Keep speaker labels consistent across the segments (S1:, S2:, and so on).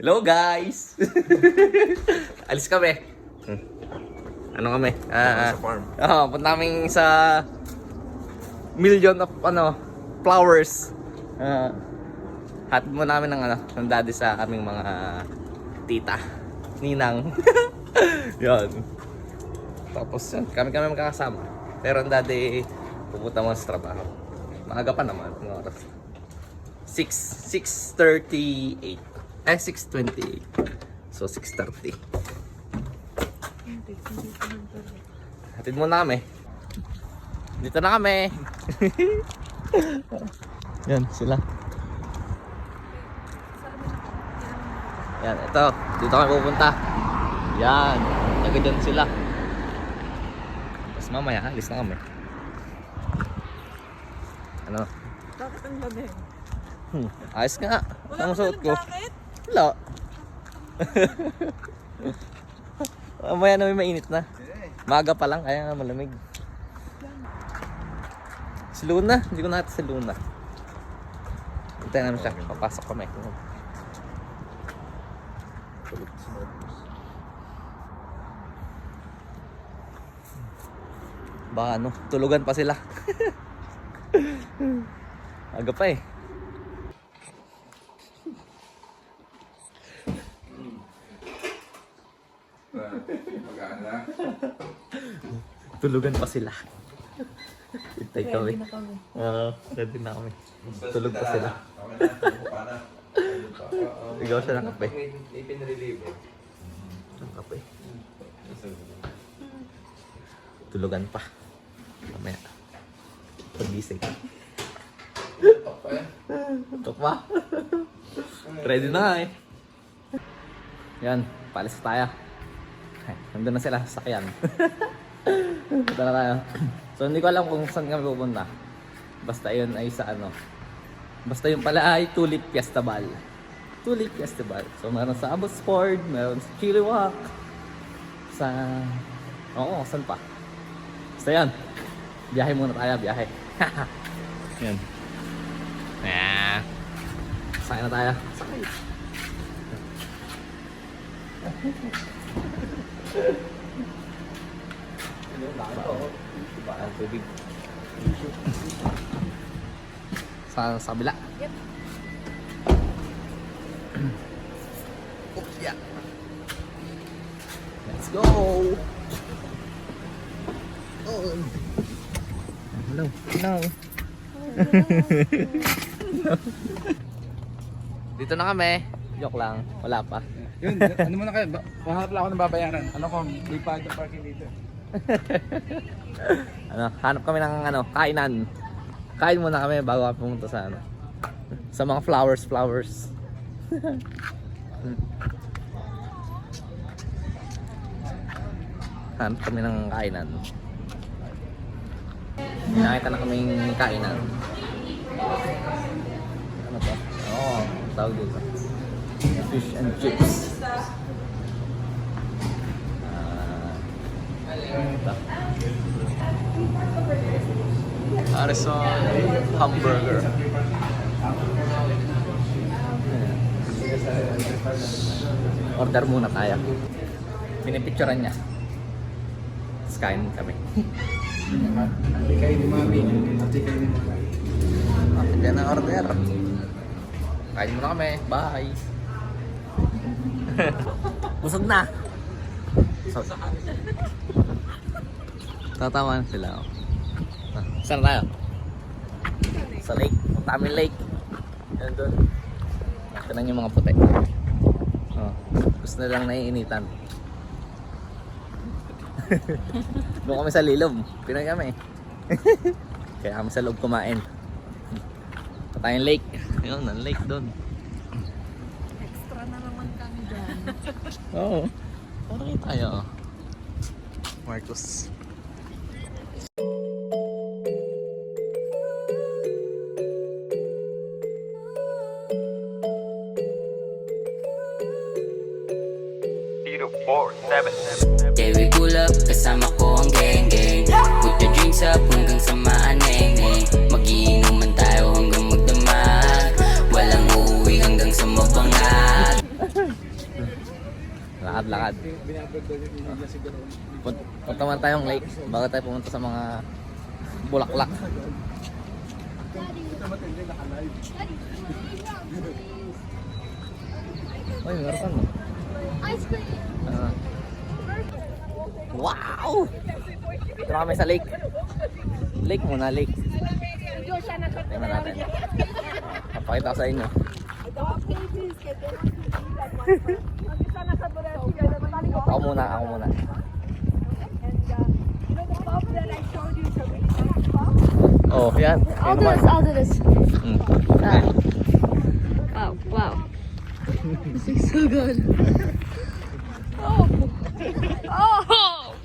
S1: Hello guys! Alis kami. Ano kami?
S2: Sa farm.
S1: Punta namin sa million of flowers. Hatid mo namin ng daddy sa aming mga tita, ninang. Yan. Tapos yan, kami magkakasama. Pero ang daddy pupunta mo sa trabaho. Maaga pa naman, ng oras. 6:38. 6:28. So 6:30. Hatid mo na kami. Dito na kami. Yan sila. Yan, ito. Dito kami pupunta. Yan. Taga dyan sila. Tapos mamaya, alis na kami. Ano?
S3: Bakit ang lamig?
S1: Ayos nga.
S3: Wala
S1: Ang
S3: ka
S1: suot
S3: ng
S1: ko.
S3: jacket?
S1: Wala. Mamaya na may mainit na. Maga pa lang, kaya nga malamig. Si Luna, hindi ko nakita si Luna. Hintayin namin siya, papasok kami. Baka tulugan pa sila. Aga pa eh. Tulugan pa sila. Hintay kami.
S3: Ready na kami.
S1: Ready na kami. Tulog pa sila. Sigaw siya ng kape. Ng kape. Tulugan pa. Mamaya. Pagising. Tok pa. Ready na nga eh. Yan, paalis tayo. Nandun na sila sa sakyan. Punta na tayo. So hindi ko alam kung saan kami pupunta. Basta yun ay sa Basta yun pala ay Tulip Festival. Tulip Festival. So meron sa Abbotsford, meron sa Chilliwack. Saan pa? Basta yan. Biyahe muna tayo, biyahe. Yan. Sakay na tayo. Sakay. Ang tubig. Sa kabila.
S3: Yep.
S1: Oops, yeah. Let's go. Oh. Hello. Hello. Dito na kami. Joke lang. Wala pa.
S2: Yun, ano muna kayo? Mahanap lang ako ng babayaran. Ano kung may parking dito?
S1: Hanap kami ng kainan. Kain muna kami bago kami pumunta sa sa mga flowers. Hanap kami ng kainan. Nakita na kaming kainan. Ano to? Tawag dito. Fish and chips. Harrison hamburger. Order muna tayo. Pinipicturean niya. Tapos kain kami.
S2: Ate kayo ni Mami. Ate kayo ni Mami.
S1: Yan ang order. Kain muna kami. Bye. Busog na. Tatamaan sila. Saan tayo? Sa lake. Punta kami lake. Yan doon. Tignan yung mga puti. Gusto na lang naiinitan. Doon kami sa Lilom. Pinoy kami. Kaya kami sa loob kumain. Punta tayong lake. Yun, ang lake doon.
S3: Extra na naman kami dyan.
S1: Oo. Parang tayo. Marcos.
S4: Yeah, we pull up, kasama ko ang gang-gang. Put your drinks up hanggang sa maaneng-neng. Magiinuman tayo hanggang magdamag. Walang uuwi hanggang sa mabangat.
S2: Binabrag daw yung inigya siguro.
S1: Punta man tayong lake bago tayo pumunta sa mga bulaklak.
S2: Ito matindi, naka-live.
S1: Uy, meron ka no?
S3: Ice cream!
S1: Wow! Ito na kami sa lake. Lake muna, lake. Tingnan natin. Papakita ko sa inyo. Ako muna, ako muna. Oh, yan.
S3: I'll
S1: Ayun
S3: do
S1: naman.
S3: this, I'll do this.
S1: Mm.
S3: Wow, wow. This looks so good. Oh! Oh!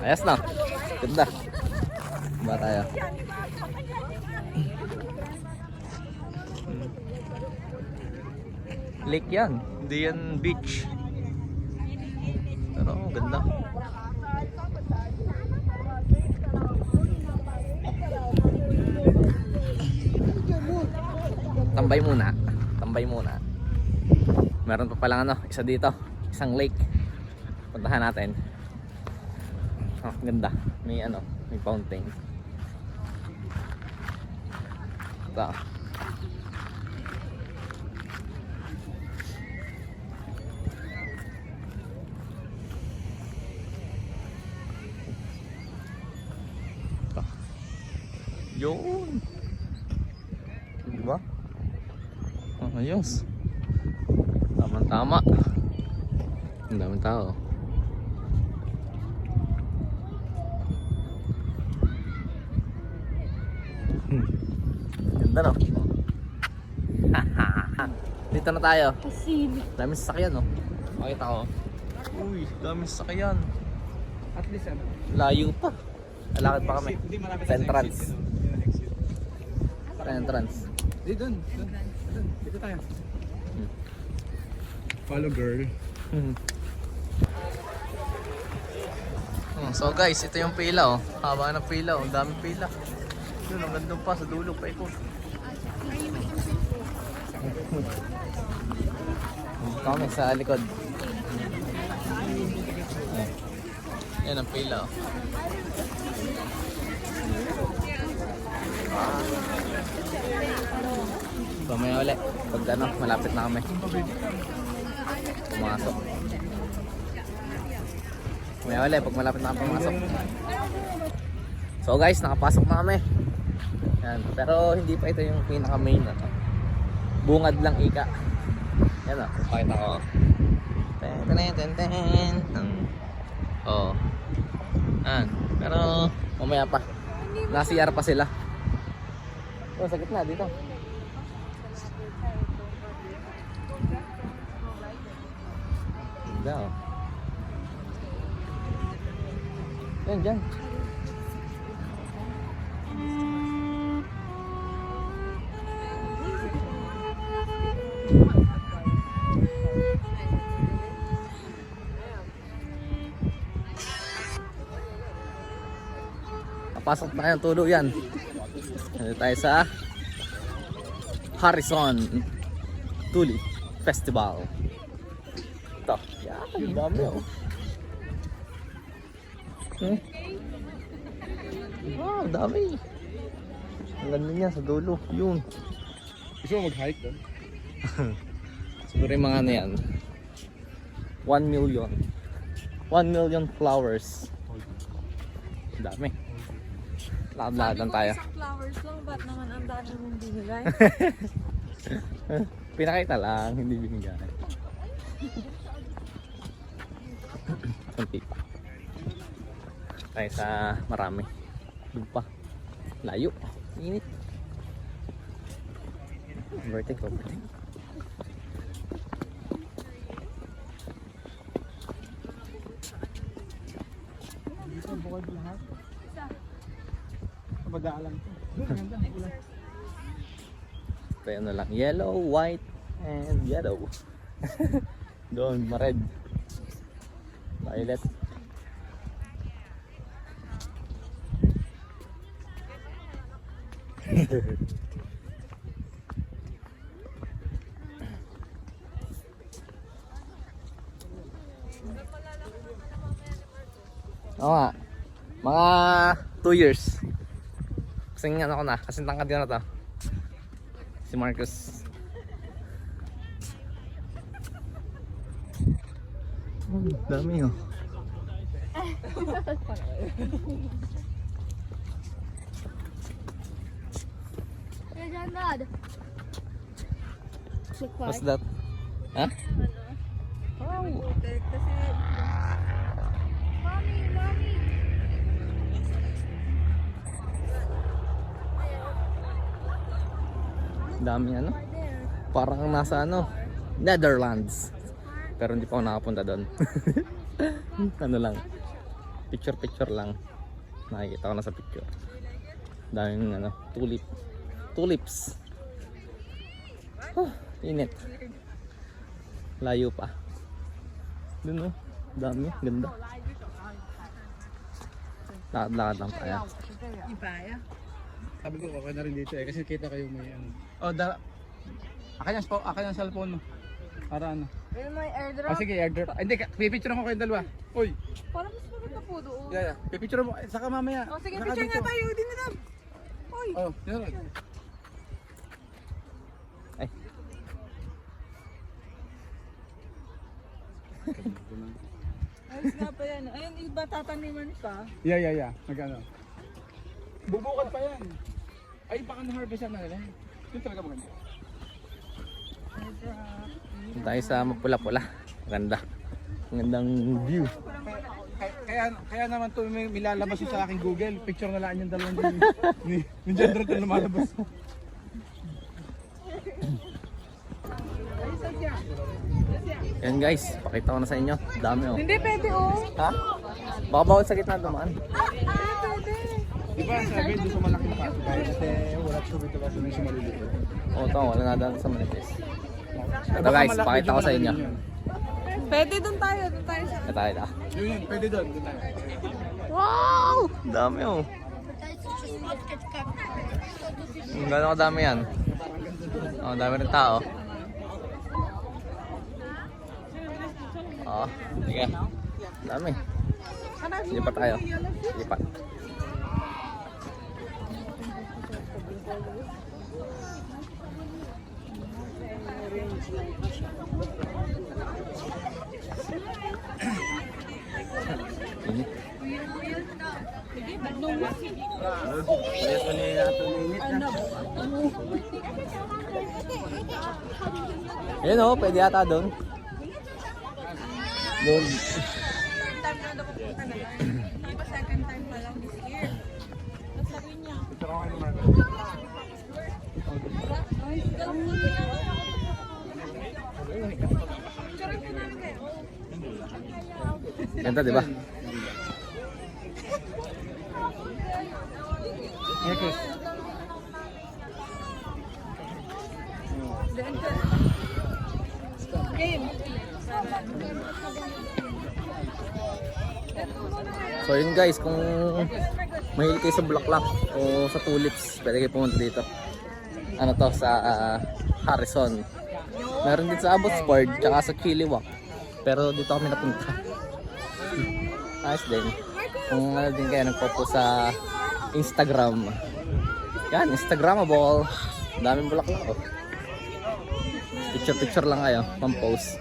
S1: Ayos na. Ganda. Ba tayo? Lake yan. Hindi yan beach. Pero ganda. Tambay muna. Tambay muna. Meron pa palang ano, isa dito. Isang lake. Puntahan natin. Oh, ganda. May ano, may fountain. Ito. Ito. Yun. Diba? Oh, ayos. Tama-tama. Ang daming tao. Ganda no? Dito na tayo.
S3: Asin.
S1: Daming sasakyan no? Makita ko. Uy, daming sasakyan.
S2: At least ano.
S1: Layo pa. Lalakad pa kami.
S2: Hindi malapit
S1: Sa entrance.
S2: exit, ano, yung exit.
S1: Sa entrance.
S2: Hindi, dun. Dito tayo. Follow girl.
S1: So guys, ito yung pila oh. Haba ng pila oh. Ang daming pila. Yun, ang ganda pa sa dulo pa ikot. Kami sa likod. Yan ang pila oh. Mamaya ulit. Pag ano, malapit na kami. Pumasok. Mamaya ulit, pag malapit na kami pumasok. So guys, nakapasok na kami. Yan. Pero hindi pa ito yung pinaka main ano. Bungad lang ika. Yan o, pakita ko. Ten. Oh. Yan. Pero mamaya pa. Nasa-CR pa sila. Oh, sa gitna dito. Ganda oh. Yan, dyan. Pasok na yung tulo yan. Nandito tayo sa Harrison Tuli Festival. Ito. Yan, ang dami oh. Ang dami. Ang ganda niya sa dulo. Yun.
S2: Gusto mo mag-hike doon?
S1: Siguro yung mga ano yan. 1 million. 1 million flowers. Ang dami. Lakad-lakad lang tayo.
S3: Isang flowers lang, ba't naman ang dami mong binigay?
S1: Pinakita lang, hindi binigay. Kunti pa. Tayo sa marami. Doon pa. Layo. Init. Vertical.
S2: Dito, bukod lahat. Pagdaalan ko. Ganda, ulan.
S1: Tayo na lang. Yellow, white, and yellow. Doon, ma-red. Violet. Oo nga. Mga 2 years. Kasing ano ko na, kasing tangkad ko na to. Si Marcus. Oh, dami oh. What's that? Ha? Dami ano? Parang nasa ano? Netherlands. Pero hindi pa ako nakapunta doon. Ano lang. Picture lang. Nakikita ko na sa picture. Daming ano, tulips. Init. Layo pa. Doon oh. Dami, ganda. Lakad-lakad lang kaya.
S2: Sabi ko okay na rin dito eh kasi kita kayo may ano. Akin yung cellphone mo. Para ano?
S3: May airdrop.
S2: Oh, sige, airdrop. Hindi, pipicture ko kayong dalawa. Uy.
S3: Parang mas maganda po doon.
S2: Yeah. Pipicture mo. Saka mamaya.
S3: Oh, sige,
S2: Saka
S3: picture
S2: dito.
S3: nga tayo. Hindi na lang. Uy.
S2: Oh, yun.
S1: Ay.
S3: Ayos nga pa yan. Ayun, iba tataniman ka.
S2: Yeah. Nag-ano. Bubukat pa yan. Ay, baka na-harvest na nila. Yun talaga maganda.
S1: Punta tayo sa mapula-pula. Maganda. Magandang view.
S2: Kaya naman to may lalabas yun sa aking Google. Picture na lang yung dalawang ni Jandro na lumalabas.
S1: Yan guys, pakita ko na sa inyo. Dami oh.
S3: Hindi pwede oh.
S1: Ha? Baka bawal sa gitna dumaan.
S2: Di ba sabi doon sa malaki na pato? Kasi wala siya dito kasi may sumalilipad.
S1: Oo, tama. Wala na daan sa manifest. Ito guys, pakita ko sa inyo.
S3: Pwede doon tayo sa...
S1: Ito tayo na.
S2: Yun, pwede doon.
S1: Wow! Dami oh. Gano'n kadami yan? Oh, dami rin tao. Oh, sige. Dami. Lipat tayo. Lipat. Ini. Ayan o, pwede yata doon. Doon.
S3: Iba second time pa lang this year. Sabi niya.
S1: Ganda, di ba?
S2: Marcus.
S3: Game.
S1: So yun guys, kung mahilig kayo sa bulaklak o sa tulips, pwede kayo pumunta dito. Ano to, sa Harrison. Meron din sa Abbotsford, tsaka sa Kiliwak. Pero dito kami napunta. Ayos din. Kung ano din kayo nagpo-post sa Instagram. Yan, Instagramable. Daming bulaklak oh. Picture lang kayo, pang-post.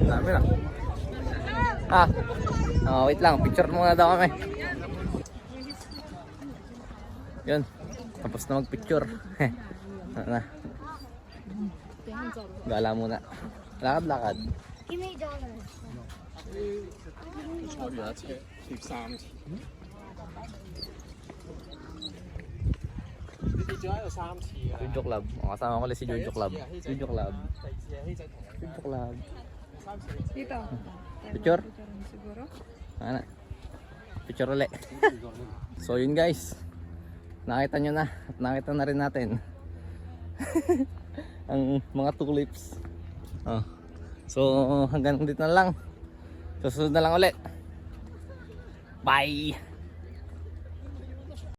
S1: Dami na. Wait lang, picture muna daw kami. Yun, tapos na mag-picture. Ano na. Gala muna. Lakad-lakad.
S5: Give me dollars.
S1: Jojo Club. Kasama ko ulit si Jojo Club. Jojo Club. Jojo Club.
S3: Dito.
S1: Picture?
S3: Siguro.
S1: Ano? Picture ulit. So yun guys. Nakita nyo na. At nakita na rin natin. Ang mga tulips. Oh. So hanggang dito na lang. Susunod na lang ulit. Bye!